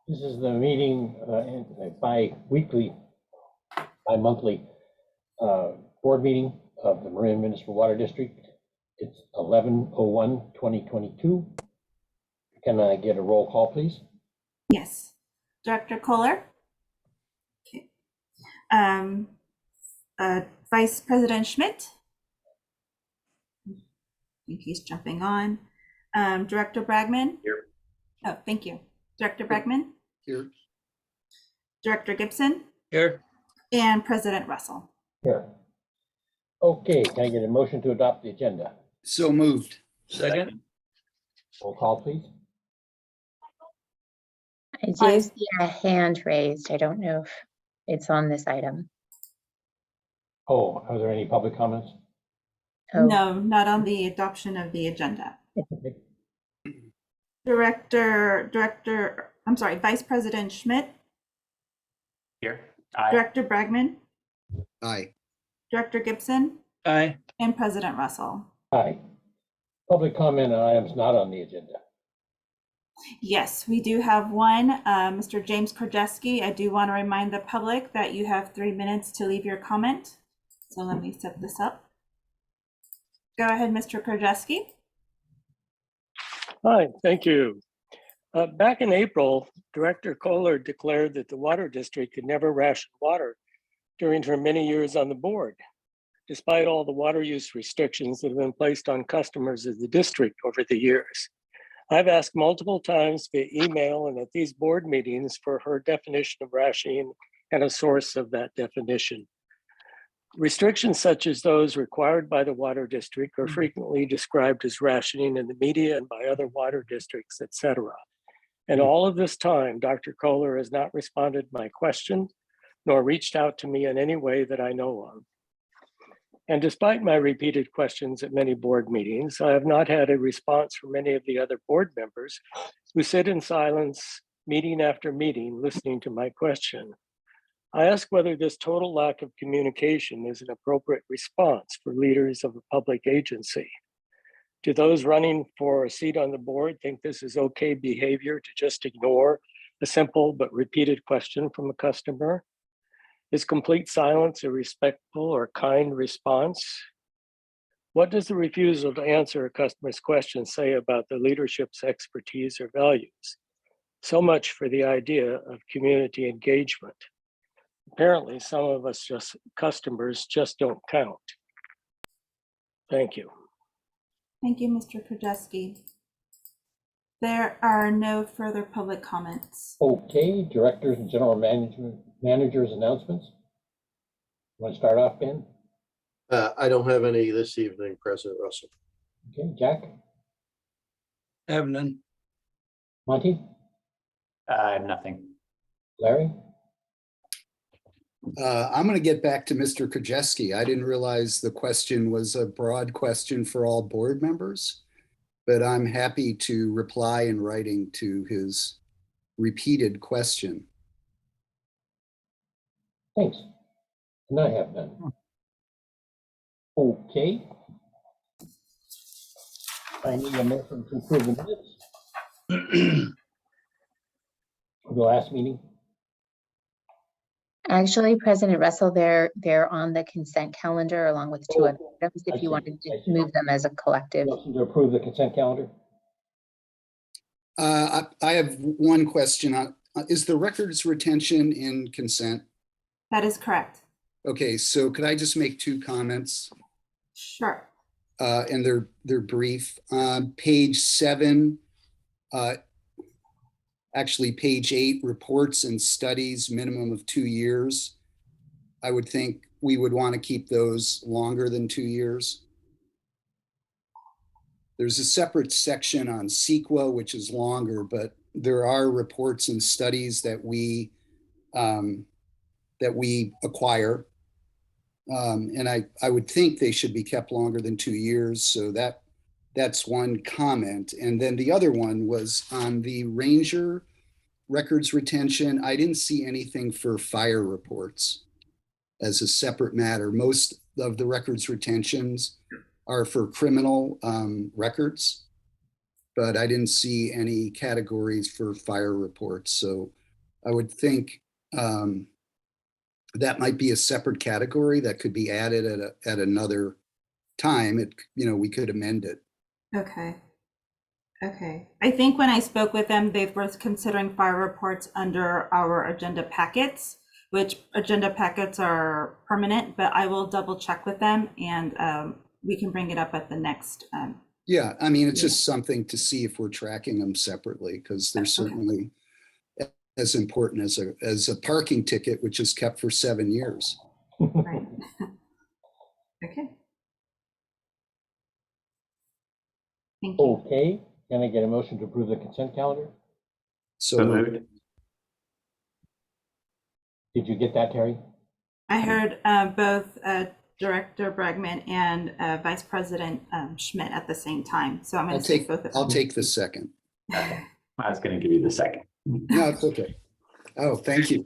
This is the meeting, bi-monthly board meeting of the Marin Municipal Water District. It's 11/01/2022. Can I get a roll call, please? Yes. Director Kohler? Okay. Vice President Schmidt? I think he's jumping on. Director Bragman? Here. Oh, thank you. Director Bragman? Here. Director Gibson? Here. And President Russell? Here. Okay, can I get a motion to adopt the agenda? So moved. Second. Roll call, please. I do see a hand raised. I don't know if it's on this item. Oh, are there any public comments? Oh, No, not on the adoption of the agenda. Okay. Vice President Schmidt? Here. Aye. Director Bragman? Aye. Director Gibson? Aye. And President Russell? Aye. Public comment on items not on the agenda. Yes, we do have one. Mr. James Krajewski, I do want to remind the public that you have 3 minutes to leave your comment. So let me set this up. Go ahead, Mr. Krajewski. Hi, thank you. Back in April, Director Kohler declared that the water district could never ration water during her many years on the board, despite all the water use restrictions that have been placed on customers of the district over the years. I've asked multiple times via email and at these board meetings for her definition of rationing and a source of that definition. Restrictions such as those required by the water district are frequently described as rationing in the media and by other water districts, etc. And all of this time, Dr. Kohler has not responded to my question, nor reached out to me in any way that I know of. And despite my repeated questions at many board meetings, I have not had a response from any of the other board members who sit in silence, meeting after meeting, listening to my question. I ask whether this total lack of communication is an appropriate response for leaders of a public agency. Do those running for a seat on the board think this is okay behavior to just ignore a simple but repeated question from a customer? Is complete silence a respectful or kind response? What does the refusal to answer a customer's question say about the leadership's expertise or values? So much for the idea of community engagement. Apparently, some of us customers just don't count. Thank you. Thank you, Mr. Krajewski. There are no further public comments. Okay, directors and general managers announcements. Want to start off, Ben? I don't have any this evening, President Russell. Okay, Jack? I have none. Monty? I have nothing. Larry? I'm going to get back to Mr. Krajewski. I didn't realize the question was a broad question for all board members, but I'm happy to reply in writing to his repeated question. Thanks. And I have none. Okay. I need a motion to approve the minutes. The last meeting. actually, President Russell, they're on the consent calendar along with two other items if you wanted to move them as a collective. Motion to approve the consent calendar. I have one question. Is the records retention in consent? That is correct. Okay, so could I just make two comments? Sure. And they're brief. Page 7, actually page 8, reports and studies, minimum of 2 years. I would think we would want to keep those longer than 2 years. There's a separate section on CEQA, which is longer, but there are reports and studies that we acquire. And I would think they should be kept longer than 2 years. So that's one comment. And then the other one was on the ranger records retention. I didn't see anything for fire reports as a separate matter. Most of the records retentions are for criminal records, but I didn't see any categories for fire reports. So I would think that might be a separate category that could be added at another time. We could amend it. Okay. Okay. I think when I spoke with them, they were considering fire reports under our agenda packets, which agenda packets are permanent, but I will double check with them and we can bring it up at the next. Yeah, I mean, it's just something to see if we're tracking them separately, because they're Okay. certainly as important as a parking ticket, which is kept for 7 years. Right. Okay. Thank you. Okay, can I get a motion to approve the consent calendar? So moved. Did you get that, Terry? I heard both Director Bregman and Vice President Schmidt at the same time. So I'm going to take both of them. I'll take the second. I was going to give you the second. No, it's okay. Oh, thank you.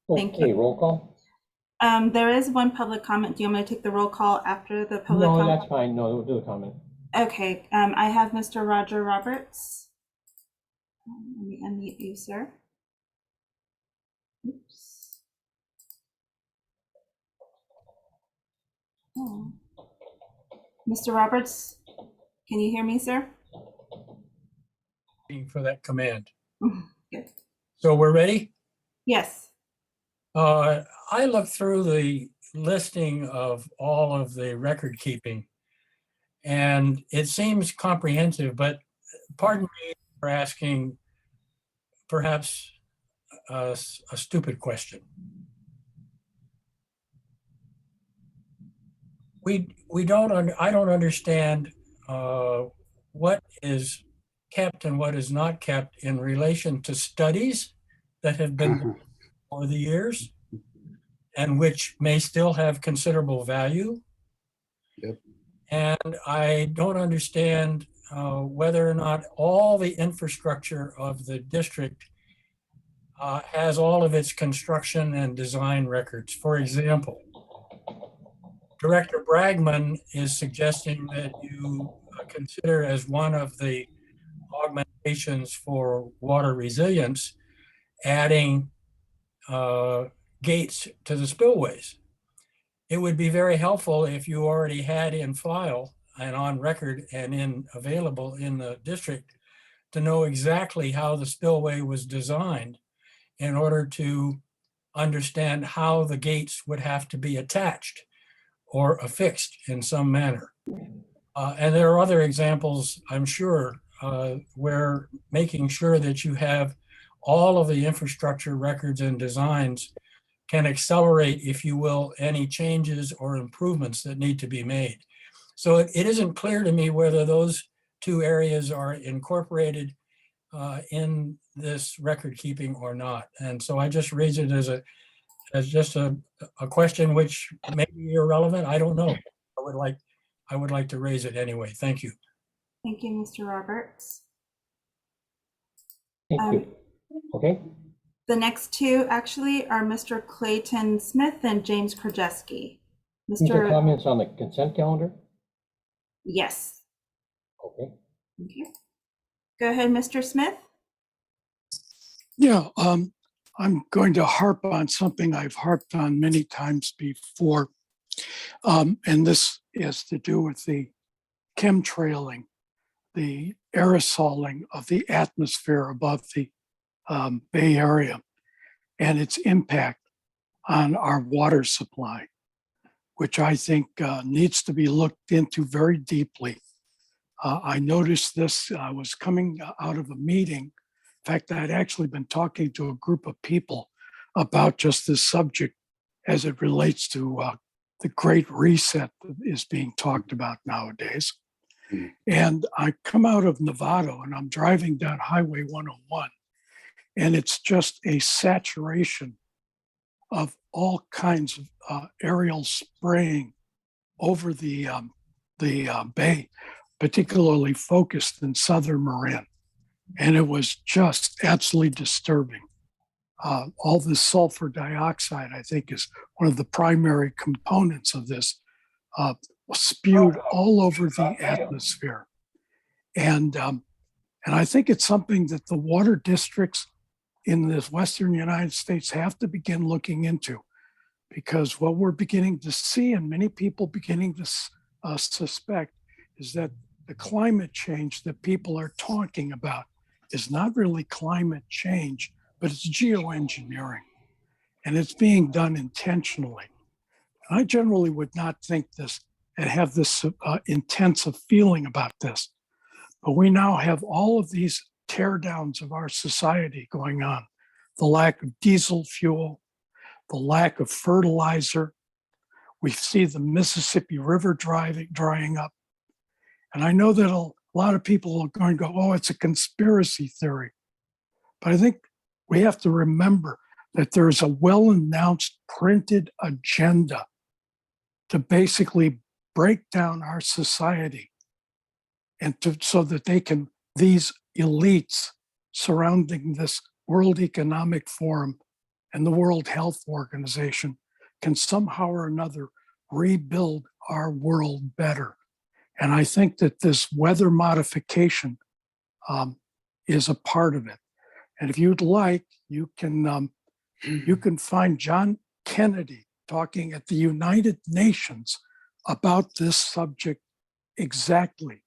Thank Okay, you. roll call? There is one public comment. Do you want me to take the roll call after the public No, comment? that's fine. No, we'll do a comment. Okay, I have Mr. Roger Roberts. Let me unmute you, sir. Oops. Oh. Mr. Roberts, can you hear me, sir? For that command. Good. So we're ready? Yes. I looked through the listing of all of the record keeping, and it seems comprehensive, but pardon me for asking perhaps a stupid question. I don't understand what is kept and what is not kept in relation to studies that have been done over the years and which may still have considerable value. Yep. And I don't understand whether or not all the infrastructure of the district has all of its construction and design records. For example, Director Bragman is suggesting that you consider as one of the augmentations for water resilience, adding gates to the spillways. It would be very helpful if you already had in file and on record and available in the district to know exactly how the spillway was designed in order to understand how the gates would have to be attached or affixed in some manner. And there are other examples, I'm sure, where making sure that you have all of the infrastructure records and designs can accelerate, if you will, any changes or improvements that need to be made. So it isn't clear to me whether those two areas are incorporated in this record keeping or not. And so I just raise it as just a question which may be irrelevant. I don't know. I would like to raise it anyway. Thank you. Thank you, Mr. Roberts. Thank you. Okay, The next two actually are Mr. Clayton Smith and James Krajewski. these are comments on the consent calendar? Yes. Okay. Okay. Go ahead, Mr. Smith. Yeah, I'm going to harp on something I've harped on many times before. And this is to do with the chemtrailing, the aerosoling of the atmosphere above the Bay Area and its impact on our water supply, which I think needs to be looked into very deeply. I noticed this, I was coming out of a meeting. In fact, I'd actually been talking to a group of people about just this subject as it relates to the Great Reset that is being talked about nowadays. And I come out of Novato and I'm driving down Highway 101, and it's just a saturation of all kinds of aerial spraying over the bay, particularly focused in southern Marin. And it was just absolutely disturbing. All this sulfur dioxide, I think, is one of the primary components of this, spewed all over the atmosphere. And And I think it's something that the water districts in the Western United States have to begin looking into, because what we're beginning to see, and many people beginning to suspect, is that the climate change that people are talking about is not really climate change, but it's geoengineering. And it's being done intentionally. I generally would not think this and have this intensive feeling about this. But we now have all of these tear downs of our society going on. The lack of diesel fuel, the lack of fertilizer. We see the Mississippi River drying up. And I know that a lot of people are going to go, oh, it's a conspiracy theory. But I think we have to remember that there's a well-announced printed agenda to basically break down our society and so that these elites surrounding this World Economic Forum and the World Health Organization can somehow or another rebuild our world better. And I think that this weather modification is a part of it. And if you'd like, you can find John Kennedy talking at the United Nations about this subject exactly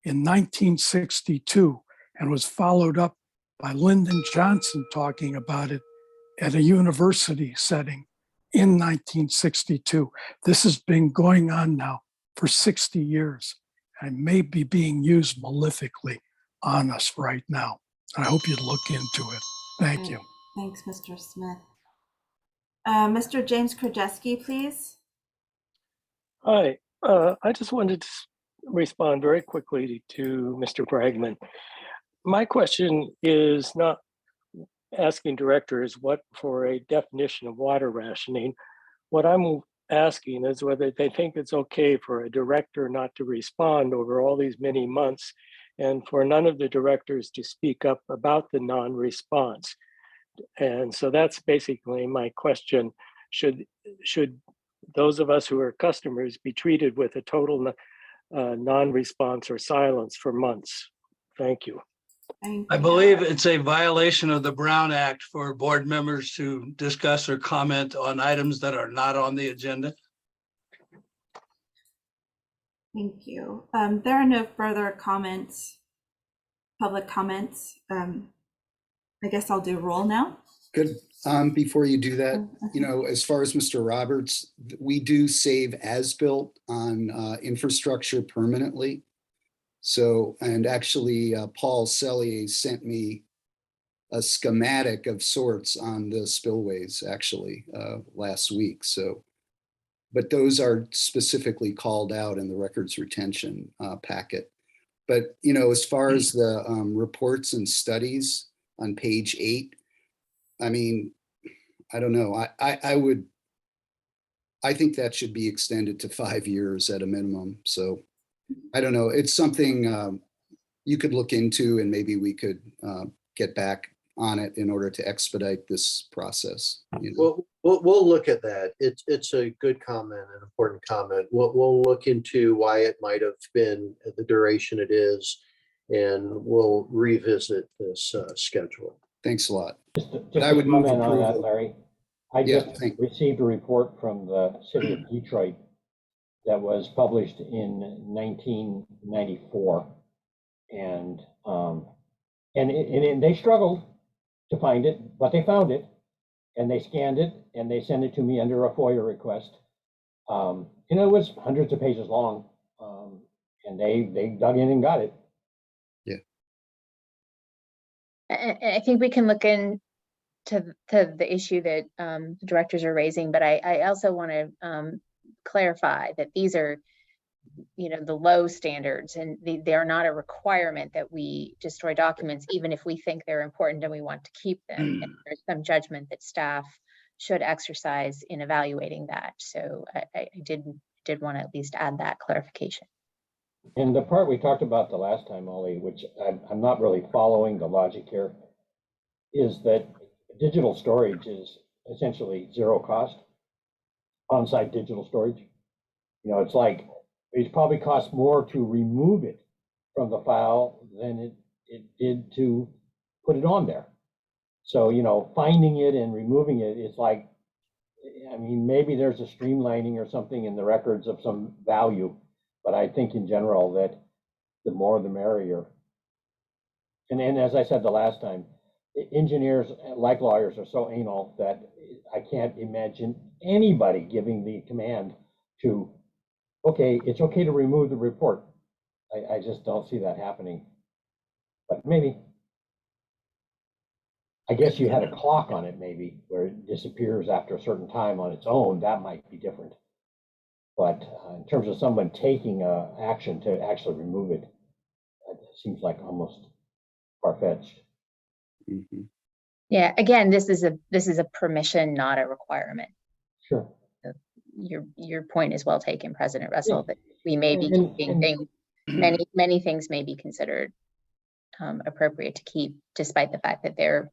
in 1962, and was followed up by Lyndon Johnson talking about it at a university setting in 1962. This has been going on now for 60 years and may be being used malefically on us right now. I hope you'd look into it. Thank you. Thanks, Mr. Smith. Mr. James Krajewski, please. Hi, I just wanted to respond very quickly to Mr. Bragman. My question is not asking directors what for a definition of water rationing. What I'm asking is whether they think it's okay for a director not to respond over all these many months and for none of the directors to speak up about the non-response. And so that's basically my question. Should those of us who are customers be treated with a total non-response or silence for months? Thank you. I believe it's a violation of the Brown Act for board members to discuss or comment on items that are not on the agenda. Thank you. There are no further comments, public comments. I guess I'll do roll now. Good. Before you do that, as far as Mr. Roberts, we do save as-built on infrastructure permanently. So, and actually, Paul Sellier sent me a schematic of sorts on the spillways actually last week. So, but those are specifically called out in the records retention packet. But, as far as the reports and studies on page 8, I mean, I don't know. I think that should be extended to 5 years at a minimum. So I don't know. It's something you could look into, and maybe we could get back on it in order to expedite this process. Well, we'll look at that. It's a good comment, an important comment. We'll look into why it might have been the duration it is, and we'll revisit this schedule. Thanks a lot. Just I would move comment on that, approval. Larry. I just received a report from the city of Detroit that was published in 1994, and they struggled to find it, but they found it, and they scanned it, and they sent it to me under a FOIA request. It was hundreds of pages long, and they dug in and got it. I think we can look into the issue that the directors are raising, but I also want to clarify that these are, the low standards, and they are not a requirement that we destroy documents, even if we think they're important and we want to keep them. And there's some judgment that staff should exercise in evaluating that. So I did want to at least add that clarification. And the part we talked about the last time, Ollie, which I'm not really following the logic here, is that digital storage is essentially zero cost, on-site digital storage. It's like it probably costs more to remove it from the file than it did to put it on there. So, you know, finding it and removing it is like, I mean, maybe there's a streamlining or something in the records of some value, but I think in general that the more the merrier. And as I said the last time, engineers, like lawyers, are so anal that I can't imagine anybody giving the command to, okay, it's okay to remove the report. I just don't see that happening. But maybe. I guess you had a clock on it maybe, where it disappears after a certain time on its own. That might be different. But in terms of someone taking action to actually remove it, it seems like almost far-fetched. Mhm. Yeah, again, this is a permission, not a requirement. Sure. Your point is well taken, President Russell, Yeah. that we may be And- keeping and- things, many things may be considered appropriate to keep, despite the fact that there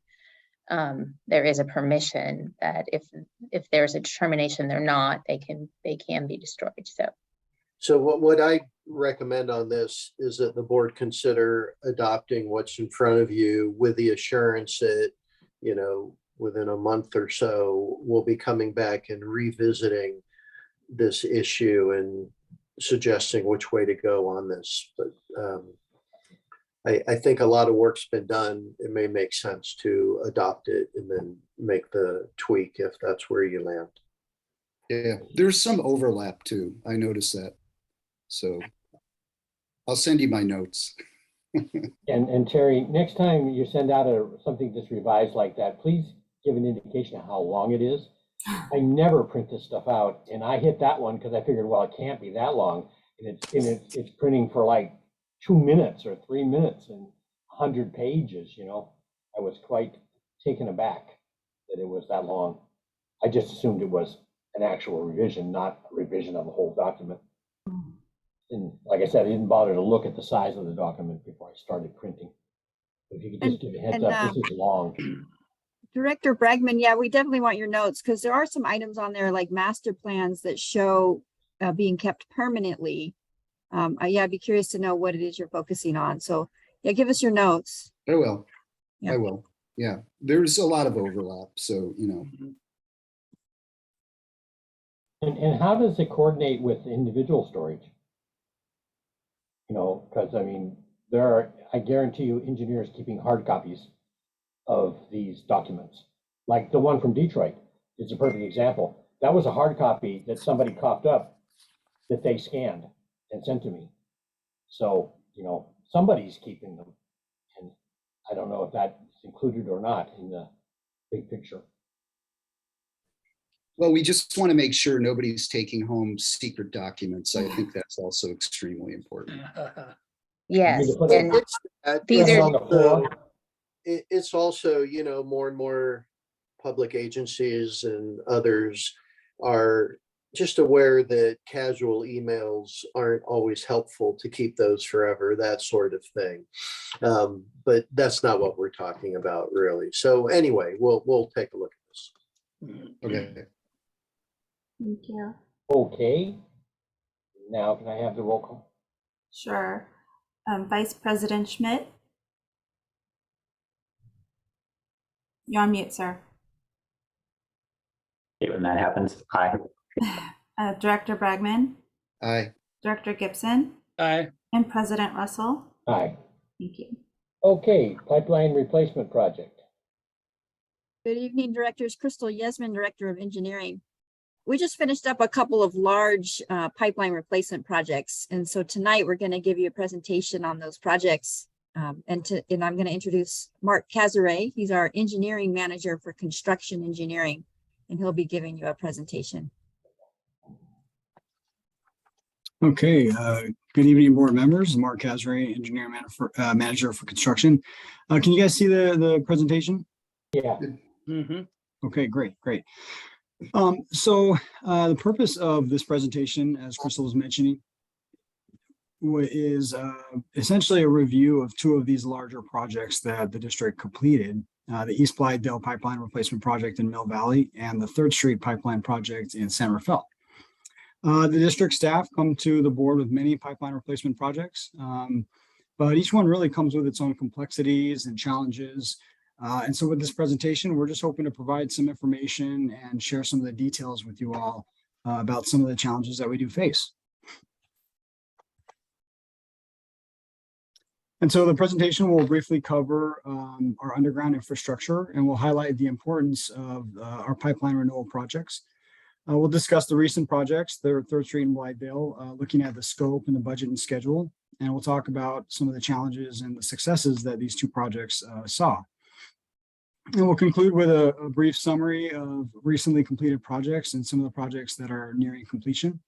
is a permission that if there's a determination they're not, they can be destroyed. So what I recommend on this is that the board consider adopting what's in front of you with the assurance that, you know, within a month or so, we'll be coming back and revisiting this issue and suggesting which way to go on this. But I think a lot of work's been done. It may make sense to adopt it and then make the tweak if that's where you land. Yeah, there's some overlap too. I noticed that. So I'll send you my notes. And Terry, next time you send out something that's revised like that, please give an indication of how long it is. I never print this stuff out, and I hit that one because I figured, well, it can't be that long, and it's printing for like 2 minutes or 3 minutes and 100 pages. You know, I was quite taken aback that it was that long. I just assumed it was an actual revision, not a revision of the whole document. And like I said, I didn't bother to look at the size of the document before I started printing. But if you could just give a heads up, this is long. Director Bregman, yeah, we definitely want your notes because there are some items on there like master plans that show being kept permanently. Yeah, I'd be curious to know what it is you're focusing on. So yeah, give us your notes. I will. Yeah. I will. Yeah, there's a lot of overlap. So, you know, And how does it coordinate with individual storage? You know, because I mean, there are, I guarantee you, engineers keeping hard copies of these documents. Like the one from Detroit is a perfect example. That was a hard copy that somebody coughed up that they scanned and sent to me. So, you know, somebody's keeping them. And I don't know if that's included or not in the big picture. well, we just want to make sure nobody's taking home secret documents. I think that's also extremely important. Yes, put it- and These These are- on the floor. It's also, you know, more and more public agencies and others are just aware that casual emails aren't always helpful to keep those forever, that sort of thing. But that's not what we're talking about really. So anyway, we'll take a look at this. Okay. Thank you. Okay. Now can I have the roll call? Sure. Vice President Schmidt. You're on mute, sir. Okay, when that happens, aye. Director Bregman, Aye. Director Gibson, Aye. and President Russell. Aye. Thank you. Okay, pipeline replacement project. Good evening, directors. Crystal Yesman, Director of Engineering. We just finished up a couple of large pipeline replacement projects. And so tonight we're going to give you a presentation on those projects. And I'm going to introduce Mark Cazaret. He's our engineering manager for construction engineering, and he'll be giving you a presentation. Okay, good evening, board members. Mark Cazaret, engineering manager for construction. Can you guys see the presentation? Yeah. Okay, great. So the purpose of this presentation, as Crystal was mentioning, is essentially a review of two of these larger projects that the district completed, the East Blithedale Pipeline Replacement Project in Mill Valley and the 3rd Street Pipeline Project in San Rafael. The district staff come to the board with many pipeline replacement projects. but each one really comes with its own complexities and challenges. And so with this presentation, we're just hoping to provide some information and share some of the details with you all about some of the challenges that we do face. And so the presentation will briefly cover our underground infrastructure, and we'll highlight the importance of our pipeline renewal projects. We'll discuss the recent projects, the 3rd Street and Blithedale, looking at the scope and the budget and schedule. And we'll talk about some of the challenges and the successes that these two projects saw. And we'll conclude with a brief summary of recently completed projects and some of the projects that are nearing completion.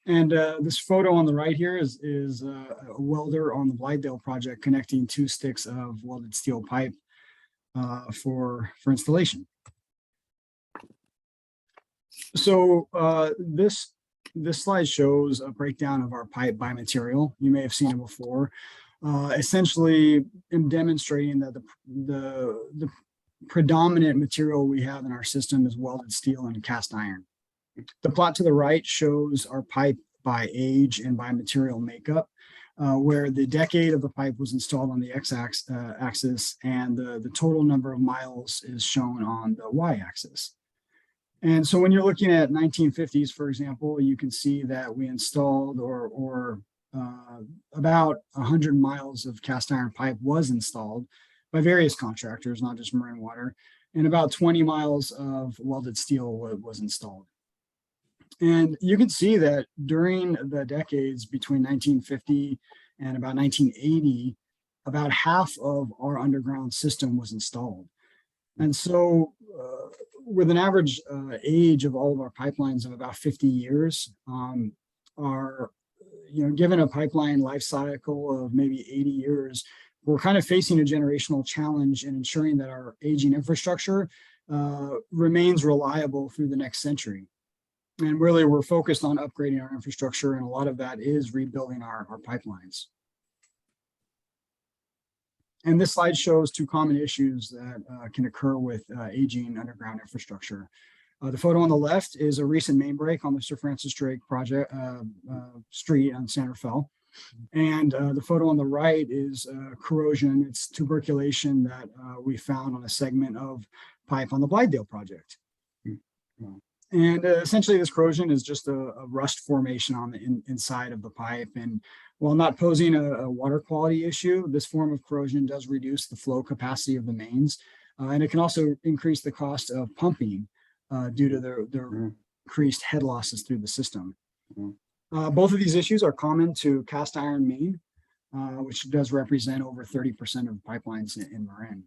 And this photo on the right here is a welder on the Blithedale project connecting 2 sticks of welded steel pipe for installation. So this slide shows a breakdown of our pipe by material. You may have seen it before. Essentially, in demonstrating that the predominant material we have in our system is welded steel and cast iron. The plot to the right shows our pipe by age and by material makeup, where the decade of the pipe was installed on the x-axis and the total number of miles is shown on the y-axis. And so when you're looking at 1950s, for example, you can see that we installed about 100 miles of cast iron pipe was installed by various contractors, not just Marine Water, and about 20 miles of welded steel was installed. And you can see that during the decades between 1950 and about 1980, about half of our underground system was installed. And so with an average age of all of our pipelines of about 50 years, given a pipeline life cycle of maybe 80 years, we're kind of facing a generational challenge in ensuring that our aging infrastructure remains reliable through the next century. And really, we're focused on upgrading our infrastructure, and a lot of that is rebuilding our pipelines. And this slide shows 2 common issues that can occur with aging underground infrastructure. The photo on the left is a recent main break on the Sir Francis Drake project street on San Rafael. And the photo on the right is corrosion. It's tuberculation that we found on a segment of pipe on the Blithedale project. And essentially this corrosion is just a rust formation on the inside of the pipe. And while not posing a water quality issue, this form of corrosion does reduce the flow capacity of the mains. And it can also increase the cost of pumping due to the increased head losses through the system. Both of these issues are common to cast iron main, which does represent over 30% of pipelines in Marin.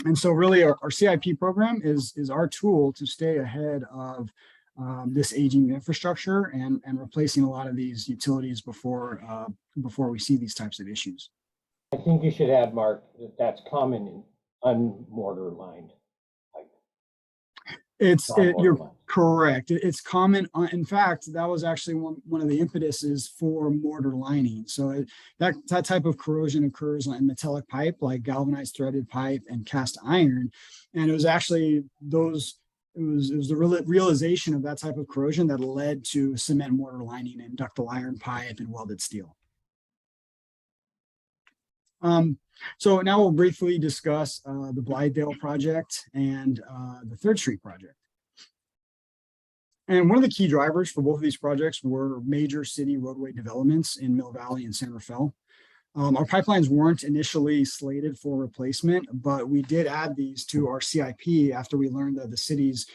And so really our CIP program is our tool to stay ahead of this aging infrastructure and replacing a lot of these utilities before we see these types of issues. I think you should add, Mark, that that's common in unmortar lined pipe. You're correct. It's common. In fact, that was actually one of the impetuses for mortar lining. So that type of corrosion occurs in metallic pipe, like galvanized threaded pipe and cast iron. And it was actually the realization of that type of corrosion that led to cement mortar lining and ductile iron pipe and welded steel. So now we'll briefly discuss the Blithedale project and the 3rd Street project. And one of the key drivers for both of these projects were major city roadway developments in Mill Valley and San Rafael. Our pipelines weren't initially slated for replacement, but we did add these to our CIP after we learned that the cities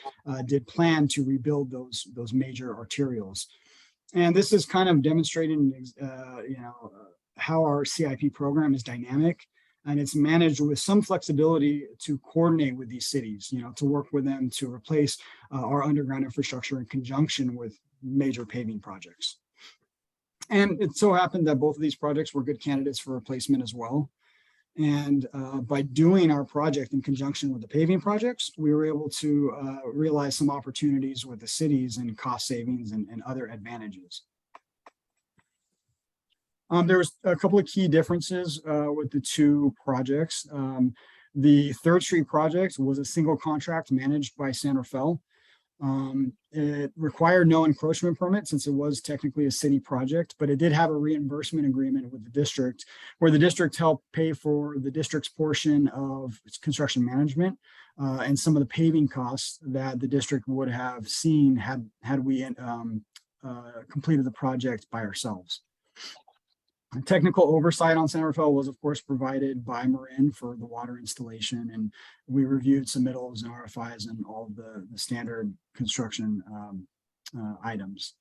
did plan to rebuild those major arterials. And this is kind of demonstrating, how our CIP program is dynamic, and it's managed with some flexibility to coordinate with these cities, to work with them to replace our underground infrastructure in conjunction with major paving projects. And it so happened that both of these projects were good candidates for replacement as well. And by doing our project in conjunction with the paving projects, we were able to realize some opportunities with the cities and cost savings and other advantages. There was a couple of key differences with the 2 projects. The 3rd Street project was a single contract managed by San Rafael. It required no encroachment permit since it was technically a city project, but it did have a reimbursement agreement with the district where the district helped pay for the district's portion of its construction management and some of the paving costs that the district would have seen had we completed the project by ourselves. Technical oversight on San Rafael was, of course, provided by Marin for the water installation, and we reviewed submittals and RFIs and all of the standard construction items.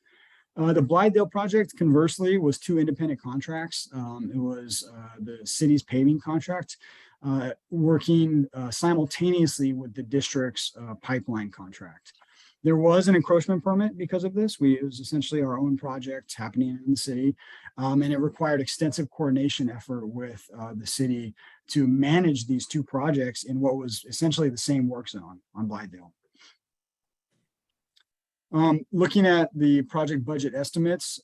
The Blithedale project, conversely, was two independent contracts. It was the city's paving contract working simultaneously with the district's pipeline contract. There was an encroachment permit because of this. It was essentially our own project happening in the city, and it required extensive coordination effort with the city to manage these two projects in what was essentially the same work zone on Blithedale. Looking at the project budget estimates,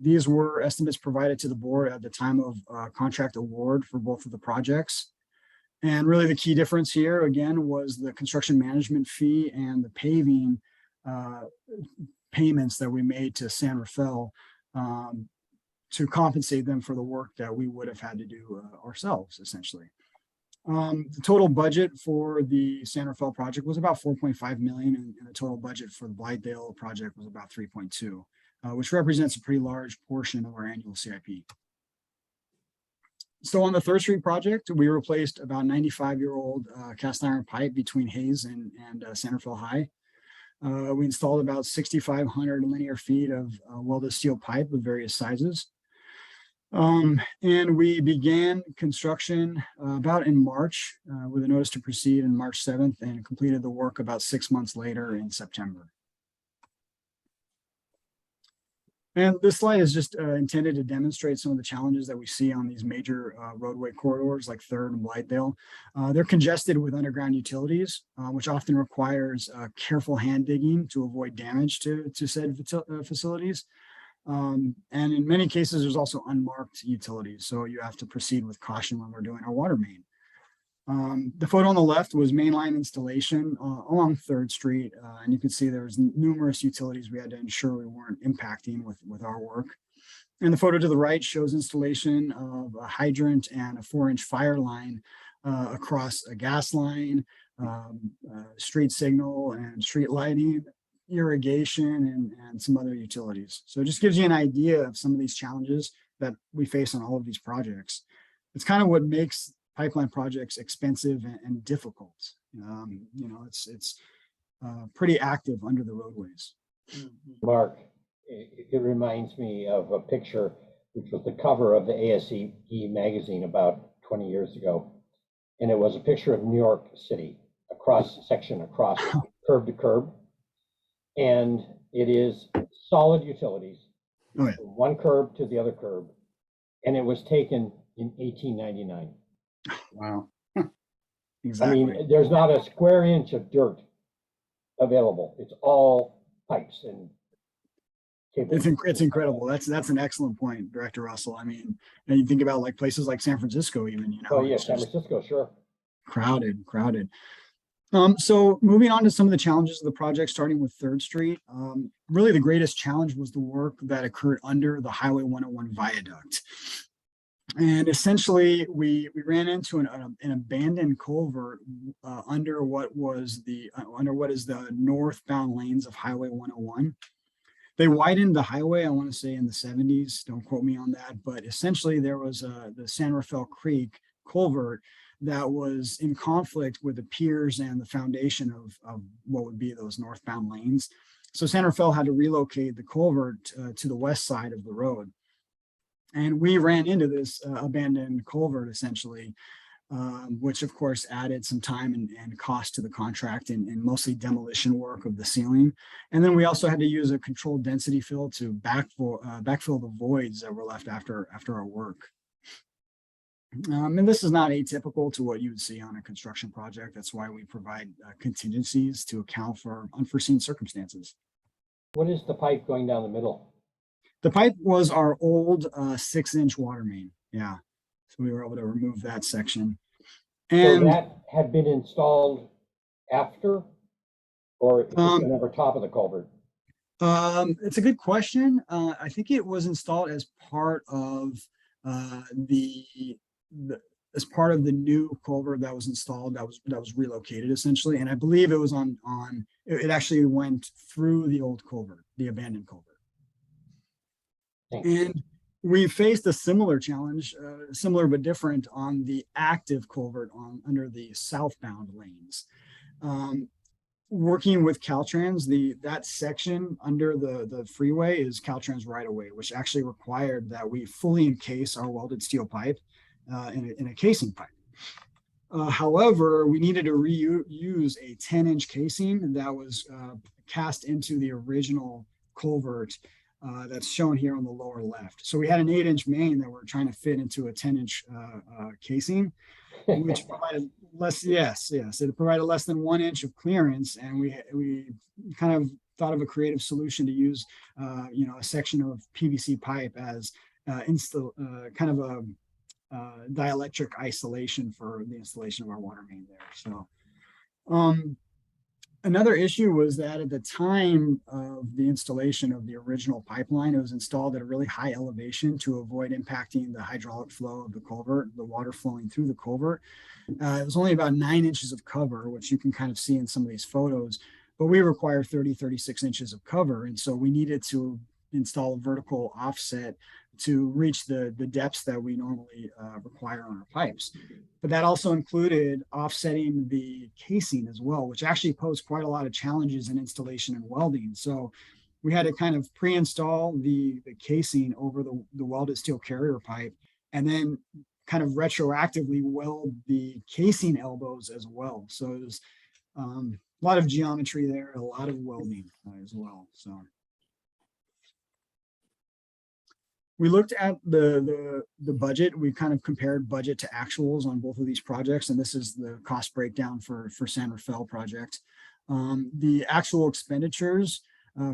these were estimates provided to the board at the time of contract award for both of the projects. And really the key difference here, again, was the construction management fee and the paving payments that we made to San Rafael to compensate them for the work that we would have had to do ourselves, essentially. The total budget for the San Rafael project was about 4.5 million, and the total budget for the Blithedale project was about 3.2, which represents a pretty large portion of our annual CIP. So on the Third Street project, we replaced about 95-year-old cast iron pipe between Hayes and San Rafael High. We installed about 6,500 linear feet of welded steel pipe of various sizes. And we began construction about in March with a notice to proceed on March 7th and completed the work about 6 months later in September. And this slide is just intended to demonstrate some of the challenges that we see on these major roadway corridors like Third and Blithedale. They're congested with underground utilities, which often requires careful hand digging to avoid damage to said facilities. And in many cases, there's also unmarked utilities. So you have to proceed with caution when we're doing our water main. The photo on the left was mainline installation along 3rd Street. And you can see there's numerous utilities we had to ensure we weren't impacting with our work. And the photo to the right shows installation of a hydrant and a 4-inch fire line across a gas line, street signal and street lighting, irrigation, and some other utilities. So it just gives you an idea of some of these challenges that we face on all of these projects. It's kind of what makes pipeline projects expensive and difficult. You know, it's pretty active under the roadways. Mark, it reminds me of a picture which was the cover of the ASCE magazine about 20 years ago. And it was a picture of New York City, across curb to curb. And it is solid utilities, Oh, yeah. from one curb to the other curb. And it was taken in 1899. Wow. I Exactly. mean, there's not a square inch of dirt available. It's all pipes and cables. It's incredible. That's an excellent point, Director Russell. I mean, and you think about like places like San Francisco, even, you know. Oh, yeah, it's San just Francisco, sure. crowded. So moving on to some of the challenges of the project, starting with 3rd Street. Really the greatest challenge was the work that occurred under the Highway 101 viaduct. And essentially we ran into an abandoned culvert under what is the northbound lanes of Highway 101. They widened the highway, I want to say in the 70s, don't quote me on that, but essentially there was the San Rafael Creek culvert that was in conflict with the piers and the foundation of what would be those northbound lanes. So San Rafael had to relocate the culvert to the west side of the road. And we ran into this abandoned culvert essentially, which of course added some time and cost to the contract and mostly demolition work of the ceiling. And then we also had to use a controlled density fill to backfill the voids that were left after our work. And this is not atypical to what you would see on a construction project. That's why we provide contingencies to account for unforeseen circumstances. What is the pipe going down the middle? The pipe was our old 6-inch water main. Yeah. So we were able to remove that section. And so that had been installed after Or is it over top of the culvert? It's a good question. I think it was installed as part of the as part of the new culvert that was installed, that was relocated essentially. And I believe it was it actually went through the old culvert, the abandoned culvert. Thanks. And we faced a similar challenge, similar but different, on the active culvert under the southbound lanes. Working with Caltrans, that section under the freeway is Caltrans right away, which actually required that we fully encase our welded steel pipe in a casing pipe. However, we needed to reuse a 10-inch casing that was cast into the original culvert that's shown here on the lower left. So we had an 8-inch main that we're trying to fit into a 10-inch casing, which provided less. Yes, it provided less than 1 inch of clearance, and we kind of thought of a creative solution to use, a section of PVC pipe as kind of a dielectric isolation for the installation of our water main there. So, another issue was that at the time of the installation of the original pipeline, it was installed at a really high elevation to avoid impacting the hydraulic flow of the culvert, the water flowing through the culvert. It was only about 9 inches of cover, which you can kind of see in some of these photos, but we require 36 inches of cover. And so we needed to install a vertical offset to reach the depths that we normally require on our pipes. But that also included offsetting the casing as well, which actually posed quite a lot of challenges in installation and welding. So we had to kind of pre-install the casing over the welded steel carrier pipe, and then kind of retroactively weld the casing elbows as well. So it was a lot of geometry there, a lot of welding as well. So we looked at the budget. We kind of compared budget to actuals on both of these projects, and this is the cost breakdown for San Rafael project. The actual expenditures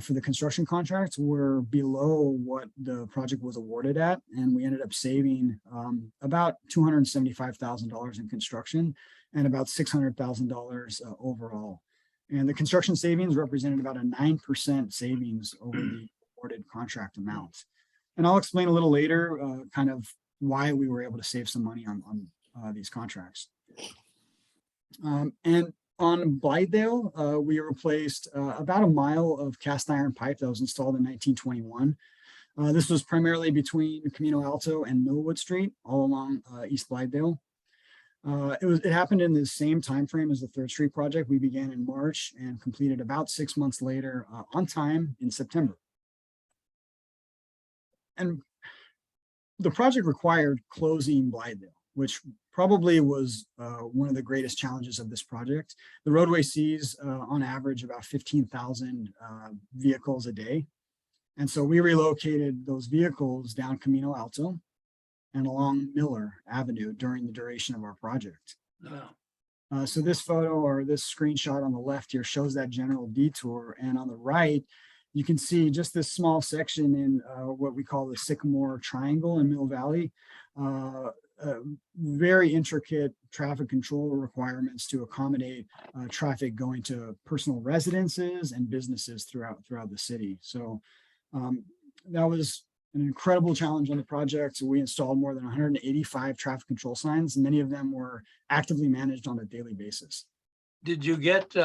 for the construction contracts were below what the project was awarded at, and we ended up saving about $275,000 in construction and about $600,000 overall. And the construction savings represented about a 9% savings over the awarded contract amount. And I'll explain a little later kind of why we were able to save some money on these contracts. And on Blithedale, we replaced about a mile of cast iron pipe that was installed in 1921. This was primarily between Camino Alto and Millwood Street, all along East Blithedale. It happened in the same time frame as the 3rd Street project. We began in March and completed about 6 months later on time in September. And the project required closing Blithedale, which probably was one of the greatest challenges of this project. The roadway sees on average about 15,000 vehicles a day. And so we relocated those vehicles down Camino Alto and along Miller Avenue during the duration of our project. Wow. So this photo, or this screenshot on the left here, shows that general detour. And on the right, you can see just this small section in what we call the Sycamore Triangle in Mill Valley. Very intricate traffic control requirements to accommodate traffic going to personal residences and businesses throughout the city. So that was an incredible challenge on the project. We installed more than 185 traffic control signs, and many of them were actively managed on a daily basis. Did you get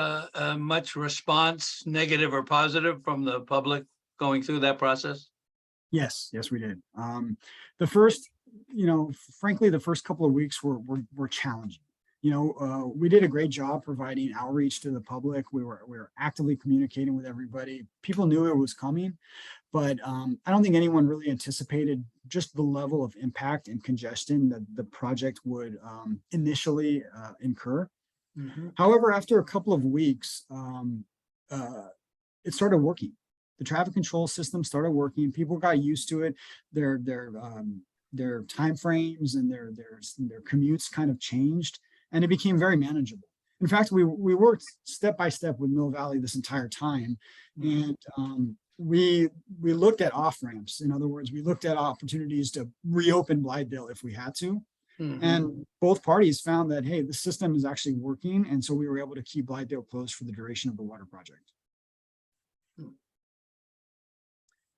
much response, negative or positive, from the public going through that process? Yes, we did. The first, frankly, the first couple of weeks were challenging. We did a great job providing outreach to the public. We were actively communicating with everybody. People knew it was coming, but I don't think anyone really anticipated just the level of impact and congestion that the project would initially incur. Mm-hmm. However, after a couple of weeks, it started working. The traffic control system started working. People got used to it. Their time frames and their commutes kind of changed, and it became very manageable. In fact, we worked step by step with Mill Valley this entire time, and we looked at off ramps. In other words, we looked at opportunities to reopen Blithedale if we had to. Mhm. And both parties found that, hey, the system is actually working. And so we were able to keep Blithedale closed for the duration of the water project.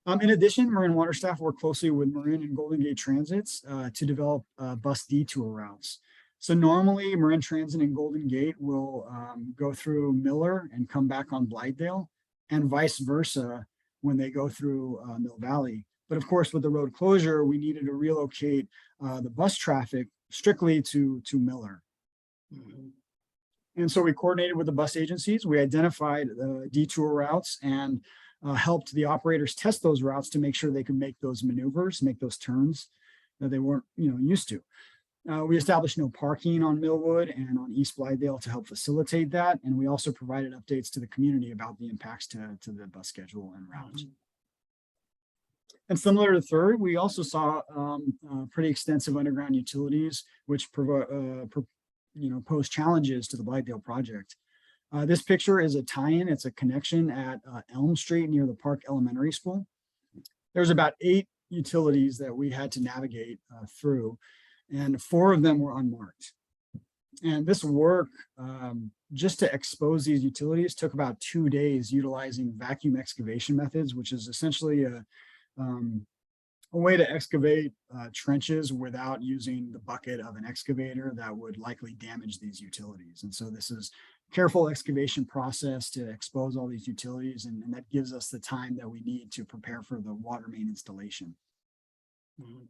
In addition, Marin water staff work closely with Marin and Golden Gate Transits to develop bus detour routes. So normally Marin Transit and Golden Gate will go through Miller and come back on Blithedale, and vice versa when they go through Mill Valley. But of course, with the road closure, we needed to relocate the bus traffic strictly to Miller. Mhm. And so we coordinated with the bus agencies. We identified detour routes and helped the operators test those routes to make sure they could make those maneuvers, make those turns that they weren't, used to. We established no parking on Millwood and on East Blithedale to help facilitate that. And we also provided updates to the community about the impacts to the bus schedule and route. And similar to Third, we also saw pretty extensive underground utilities, which pose challenges to the Blithedale project. This picture is a tie-in. It's a connection at Elm Street near the Park Elementary School. There's about 8 utilities that we had to navigate through, and 4 of them were unmarked. And this work, just to expose these utilities, took about 2 days utilizing vacuum excavation methods, which is essentially a way to excavate trenches without using the bucket of an excavator that would likely damage these utilities. And so this is careful excavation process to expose all these utilities, and that gives us the time that we need to prepare for the water main installation. Mhm.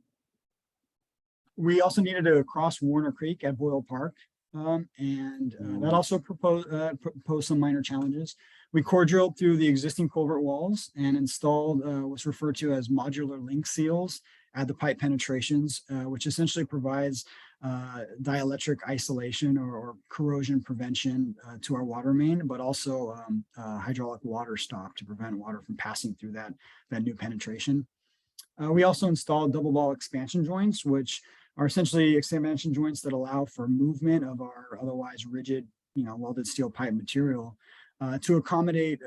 We also needed to cross Warner Creek at Boyle Park, and that also posed some minor challenges. We core drilled through the existing culvert walls and installed what's referred to as modular link seals at the pipe penetrations, which essentially provides dielectric isolation or corrosion prevention to our water main, but also hydraulic water stop to prevent water from passing through that new penetration. We also installed double ball expansion joints, which are essentially expansion joints that allow for movement of our otherwise rigid, welded steel pipe material to accommodate,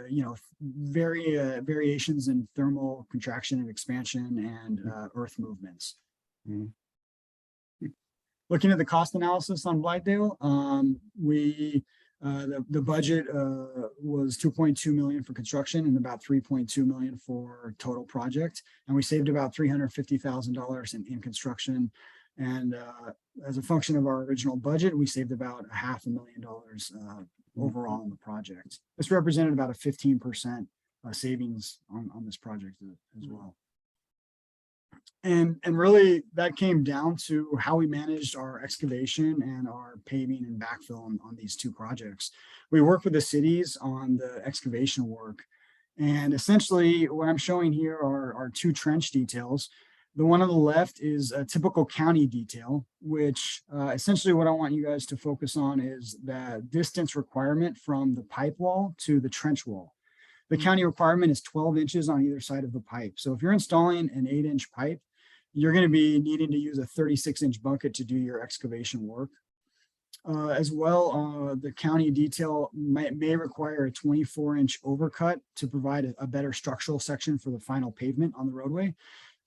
variations in thermal contraction and expansion and earth movements. Mhm. Looking at the cost analysis on Blithedale, the budget was $2.2 million for construction and about $3.2 million for total project, and we saved about $350,000 in construction. And as a function of our original budget, we saved about $500,000 overall on the project. This represented about a 15% savings on this project as well. And really that came down to how we managed our excavation and our paving and backfill on these 2 projects. We worked with the cities on the excavation work. And essentially what I'm showing here are 2 trench details. The one on the left is a typical county detail, which essentially what I want you guys to focus on is the distance requirement from the pipe wall to the trench wall. The county requirement is 12 inches on either side of the pipe. So if you're installing an 8-inch pipe, you're going to be needing to use a 36-inch bucket to do your excavation work. As well, the county detail may require a 24-inch overcut to provide a better structural section for the final pavement on the roadway.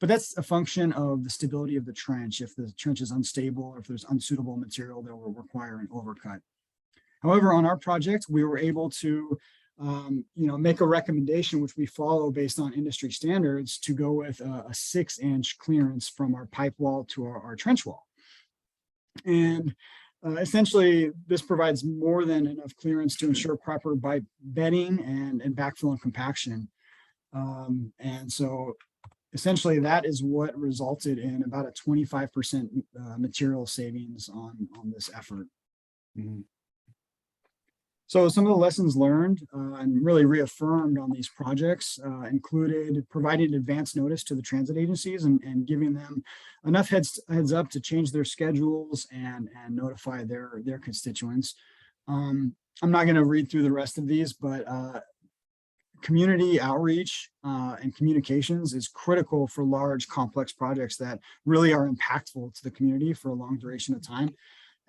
But that's a function of the stability of the trench. If the trench is unstable or if there's unsuitable material, that will require an overcut. However, on our project, we were able to make a recommendation, which we follow based on industry standards, to go with a 6-inch clearance from our pipe wall to our trench wall. And essentially, this provides more than enough clearance to ensure proper bedding and backfill and compaction. And so essentially, that is what resulted in about a 25% material savings on this effort. Mhm. So some of the lessons learned and really reaffirmed on these projects included providing advance notice to the transit agencies and giving them enough heads up to change their schedules and notify their constituents. I'm not going to read through the rest of these, but community outreach and communications is critical for large complex projects that really are impactful to the community for a long duration of time.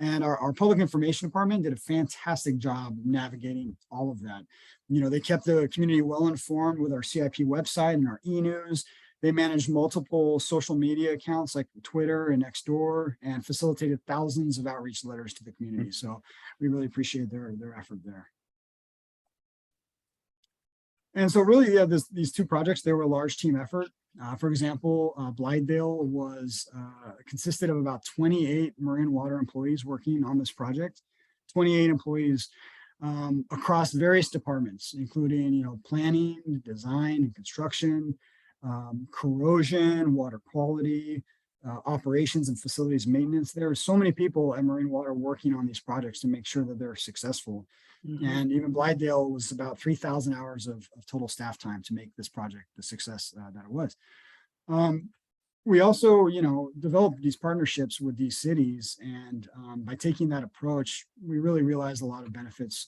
And our public information department did a fantastic job navigating all of that. They kept the community well informed with our CIP website and our e-news. They managed multiple social media accounts like Twitter and Nextdoor, and facilitated thousands of outreach letters to the community. So we really appreciate their effort there. And so really, yeah, these two projects, they were a large team effort. For example, Blithedale consisted of about 28 Marin Water employees working on this project, 28 employees across various departments, including, planning, design, and construction, corrosion, water quality, operations and facilities maintenance. There are so many people at Marin Water working on these projects to make sure that they're successful. And even Blithedale was about 3,000 hours of total staff time to make this project the success that it was. We also, developed these partnerships with these cities, and by taking that approach, we really realized a lot of benefits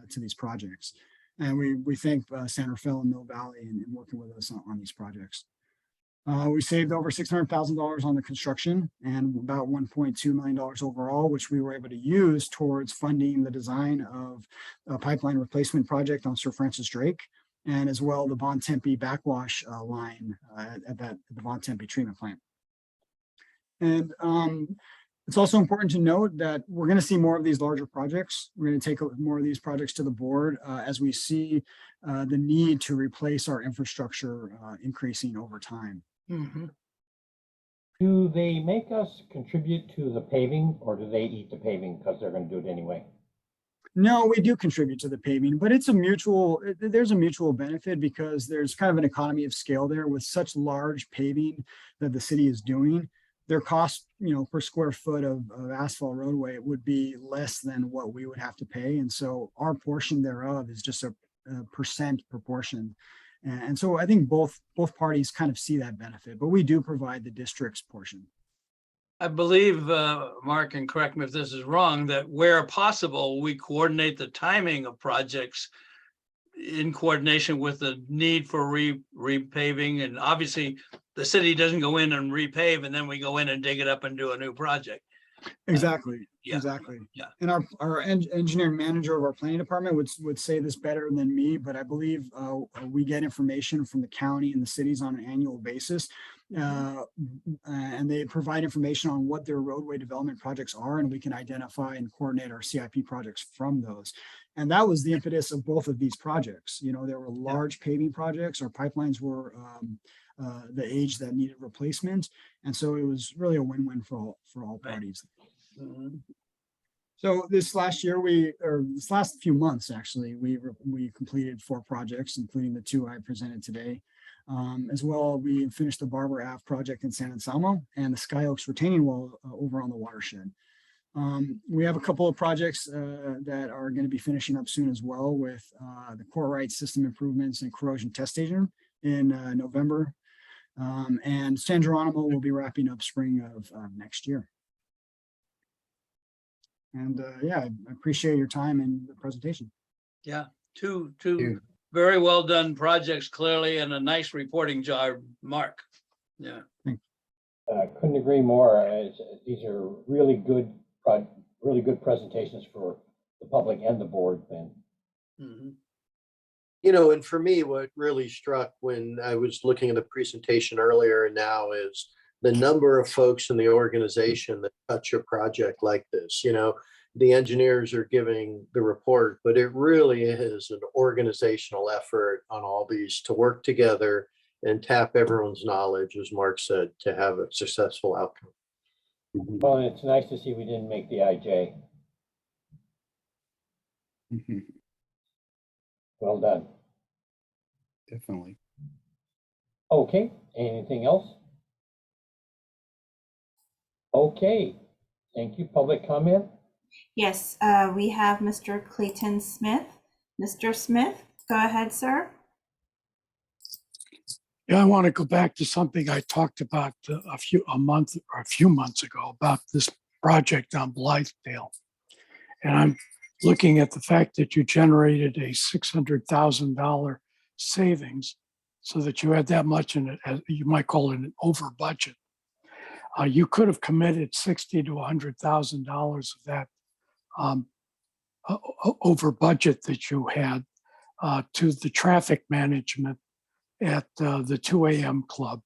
to these projects. And we thank San Rafael and Mill Valley in working with us on these projects. We saved over $600,000 on the construction and about $1.2 million overall, which we were able to use towards funding the design of a pipeline replacement project on Sir Francis Drake, and as well the Bon Tempe backwash line at the Bon Tempe treatment plant. And it's also important to note that we're going to see more of these larger projects. We're going to take more of these projects to the board as we see the need to replace our infrastructure increasing over time. Do they make us contribute to the paving, or do they eat the paving because they're going to do it anyway? No, we do contribute to the paving, but there's a mutual benefit because there's kind of an economy of scale there with such large paving that the city is doing. Their cost, per square foot of asphalt roadway would be less than what we would have to pay. And so our portion thereof is just a percent proportion. And so I think both parties kind of see that benefit, but we do provide the district's portion. I believe, Mark, and correct me if this is wrong, that where possible, we coordinate the timing of projects in coordination with the need for repaving. And obviously, the city doesn't go in and repave, and then we go in and dig it up and do a new project. Exactly. Yeah. Exactly. Yeah. And our engineering manager of our planning department would say this better than me, but I believe we get information from the county and the cities on an annual basis. And they provide information on what their roadway development projects are, and we can identify and coordinate our CIP projects from those. And that was the impetus of both of these projects. There were large paving projects. Our pipelines were the age that needed replacement. And so it was really a win-win for all parties. So this last few months, actually, we completed 4 projects, including the 2 I presented today. As well, we finished the Barber Ave project in San Anselmo and the Sky Oaks retaining wall over on the watershed. We have a couple of projects that are going to be finishing up soon as well, with the core rights system improvements and corrosion test station in November. And San Geronimo will be wrapping up spring of next year. And I appreciate your time and the presentation. Yeah, two very well done projects, clearly, and a nice reporting job, Mark. Yeah. Couldn't agree more. These are really good presentations for the public and the board, Ben. And for me, what really struck when I was looking at the presentation earlier and now is the number of folks in the organization that touch a project like this. The engineers are giving the report, but it really is an organizational effort on all these to work together and tap everyone's knowledge, as Mark said, to have a successful outcome. Well, and it's nice to see we didn't make the IJ. Well done. Definitely. Okay, anything else? Okay, thank you. Public comment? Yes, we have Mr. Clayton Smith. Mr. Smith, go ahead, sir. Yeah, I want to go back to something I talked about a few months ago about this project on Blithedale. And I'm looking at the fact that you generated a $600,000 savings so that you had that much in it, as you might call it, an over budget. You could have committed $60,000 to $100,000 of that over budget that you had to the traffic management at the 2 a.m. club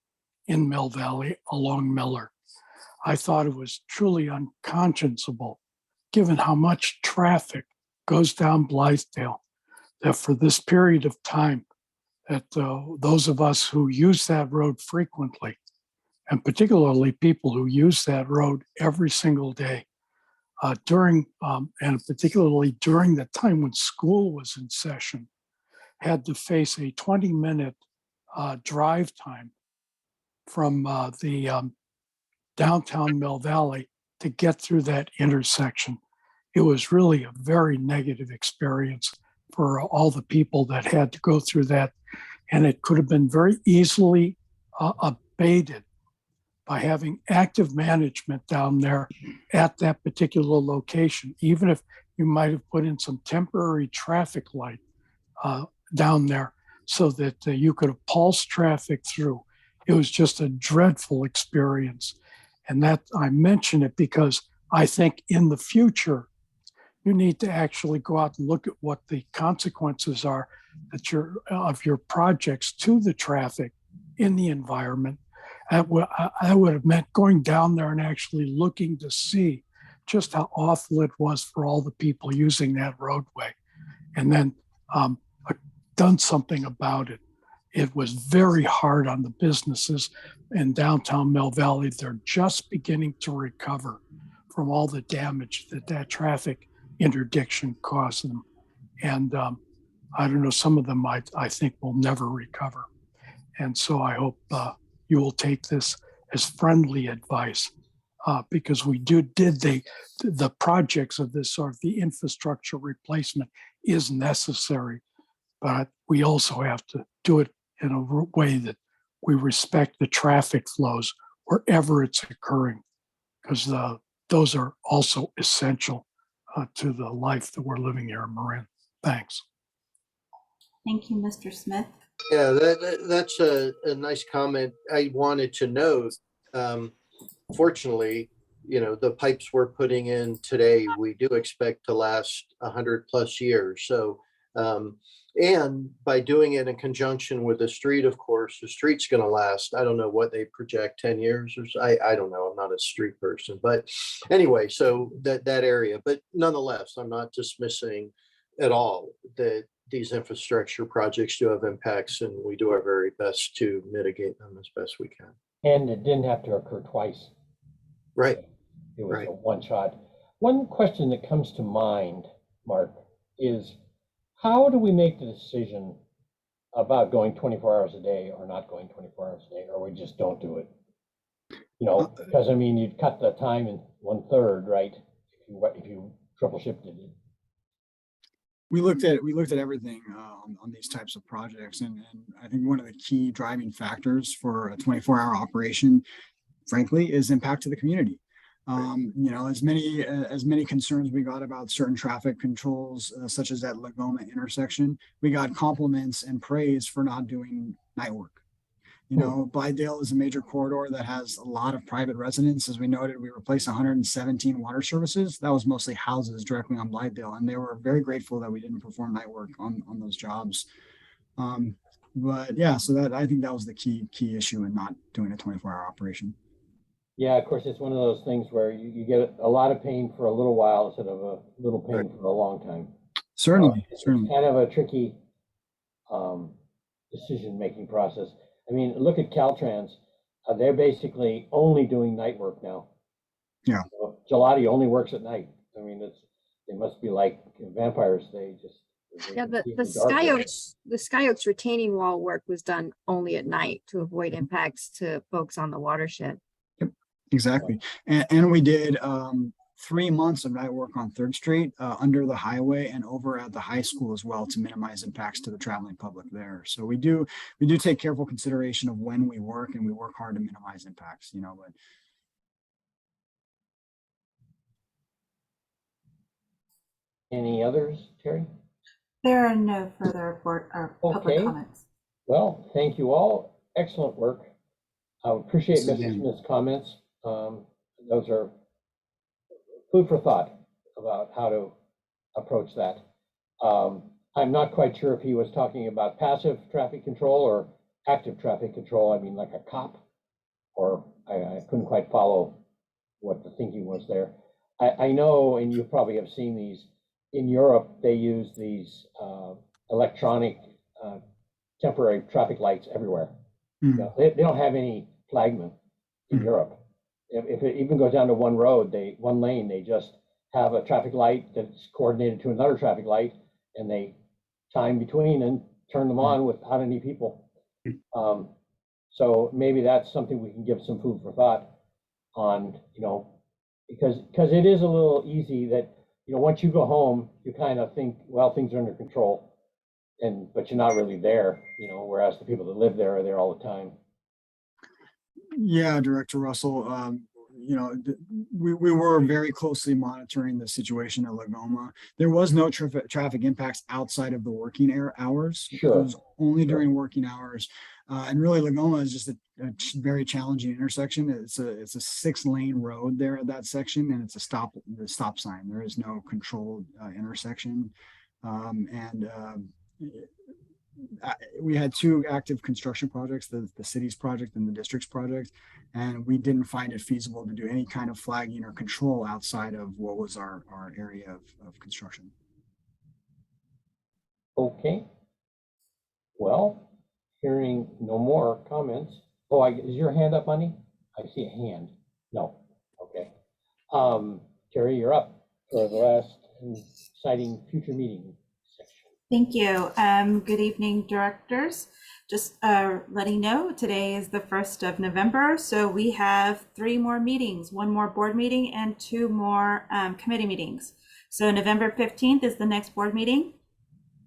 in Mill Valley along Miller. I thought it was truly unconscionable, given how much traffic goes down Blithedale, that for this period of time, that those of us who use that road frequently, and particularly people who use that road every single day, and particularly during the time when school was in session, had to face a 20-minute drive time from the downtown Mill Valley to get through that intersection. It was really a very negative experience for all the people that had to go through that. And it could have been very easily abated by having active management down there at that particular location, even if you might have put in some temporary traffic light down there so that you could have pulsed traffic through. It was just a dreadful experience. And that I mention it because I think in the future, you need to actually go out and look at what the consequences are of your projects to the traffic in the environment. I would have meant going down there and actually looking to see just how awful it was for all the people using that roadway, and then done something about it. It was very hard on the businesses in downtown Mill Valley. They're just beginning to recover from all the damage that traffic interdiction caused them. And I don't know, some of them I think will never recover. And so I hope you will take this as friendly advice because we did the projects of this sort, the infrastructure replacement is necessary, but we also have to do it in a way that we respect the traffic flows wherever it's occurring, because those are also essential to the life that we're living here in Marin. Thanks. Thank you, Mr. Smith. Yeah, that's a nice comment. I wanted to note, fortunately, the pipes we're putting in today, we do expect to last 100+ years. So, and by doing it in conjunction with the street, of course, the street's going to last. I don't know what they project, 10 years or so. I don't know. I'm not a street person, but anyway, so that area, but nonetheless, I'm not dismissing at all that these infrastructure projects do have impacts, and we do our very best to mitigate them as best we can. And it didn't have to occur twice. Right. It was a one shot. One question that comes to mind, Mark, is how do we make the decision about going 24 hours a day or not going 24 hours a day, or we just don't do it? Because I mean, you'd cut the time in 1/3, right? If you triple shifted it. We looked at everything on these types of projects, and I think one of the key driving factors for a 24-hour operation, frankly, is impact to the community. As many concerns we got about certain traffic controls, such as that Lagoma intersection, we got compliments and praise for not doing night work. Blithedale is a major corridor that has a lot of private residents. As we noted, we replaced 117 water services. That was mostly houses directly on Blithedale, and they were very grateful that we didn't perform night work on those jobs. But yeah, so I think that was the key issue in not doing a 24-hour operation. Yeah, of course, it's one of those things where you get a lot of pain for a little while instead of a little pain for a long time. Certainly. It's kind of a tricky decision-making process. I mean, look at Caltrans. They're basically only doing night work now. Yeah. Gelati only works at night. I mean, they must be like vampires. They the Sky Oaks retaining wall work was done only at night to avoid impacts to folks on the watershed. Yep, exactly. And we did 3 months of night work on 3rd Street under the highway and over at the high school as well to minimize impacts to the traveling public there. So we do take careful consideration of when we work, and we work hard to minimize impacts, but. Any others, Terry? There are no further public comments. Well, thank you all. Excellent work. I appreciate Mrs. Smith's comments. Those are food for thought about how to approach that. I'm not quite sure if he was talking about passive traffic control or active traffic control, I mean like a cop, or I couldn't quite follow what the thinking was there. I know, and you probably have seen these, in Europe, they use these electronic temporary traffic lights everywhere. Hmm. You know, they don't have any flagmen in Europe. If it even goes down to one road, one lane, they just have a traffic light that's coordinated to another traffic light, and they time between and turn them on without any people. So maybe that's something we can give some food for thought on, you know, because it is a little easy that, you know, once you go home, you kind of think, well, things are under control, but you're not really there, you know, whereas the people that live there are there all the time. Yeah, Director Russell, you know, we were very closely monitoring the situation at Lagoma. There was no traffic impacts outside of the working hours. Sure. It was only Sure. during working hours. And really Lagoma is just a very challenging intersection. It's a 6-lane road there at that section, and it's a stop sign. There is no controlled intersection. We had 2 active construction projects, the city's project and the district's project, and we didn't find it feasible to do any kind of flagging or control outside of what was our area of construction. Okay. Well, hearing no more comments. Oh, is your hand up, Money? I see a hand. No. Okay. Terry, you're up for the last exciting future meeting section. Thank you. Good evening, directors. Just letting you know, today is the 1st of November, so we have 3 more meetings, 1 more board meeting and 2 more committee meetings. So November 15th is the next board meeting.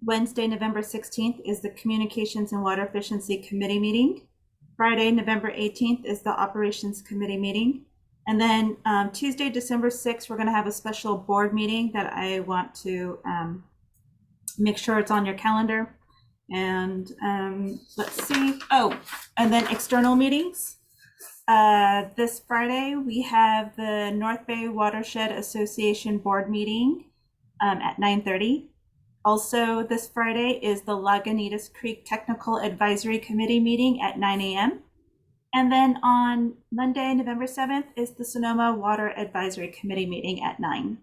Wednesday, November 16th is the Communications and Water Efficiency Committee meeting. Friday, November 18th is the Operations Committee meeting. And then Tuesday, December 6th, we're going to have a special board meeting that I want to make sure it's on your calendar. And let's see. Oh, and then external meetings. This Friday, we have the North Bay Watershed Association board meeting at 9:30. Also, this Friday is the Lagunitas Creek Technical Advisory Committee meeting at 9 a.m. And then on Monday, November 7th is the Sonoma Water Advisory Committee meeting at 9.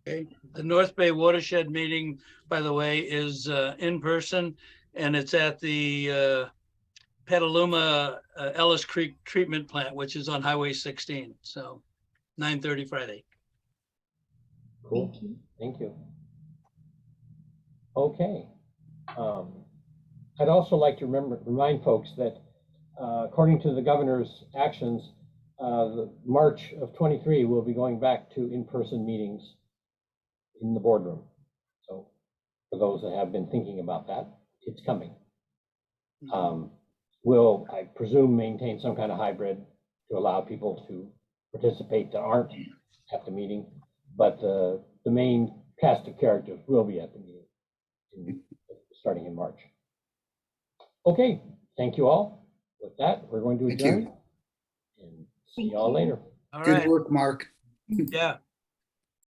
Okay. The North Bay Watershed meeting, by the way, is in person, and it's at the Petaluma Ellis Creek Treatment Plant, which is on Highway 16. So 9:30 Friday. Cool. Thank you. Okay. I'd also like to remind folks that according to the governor's actions, March of 23, we'll be going back to in-person meetings in the boardroom. So for those that have been thinking about that, it's coming. We'll, I presume, maintain some kind of hybrid to allow people to participate that aren't at the meeting, but the main cast of characters will be at the meeting starting in March. Okay, thank you all. With that, we're going to Thank adjourn you. and see y'all later. All Good right. work, Mark. Yeah.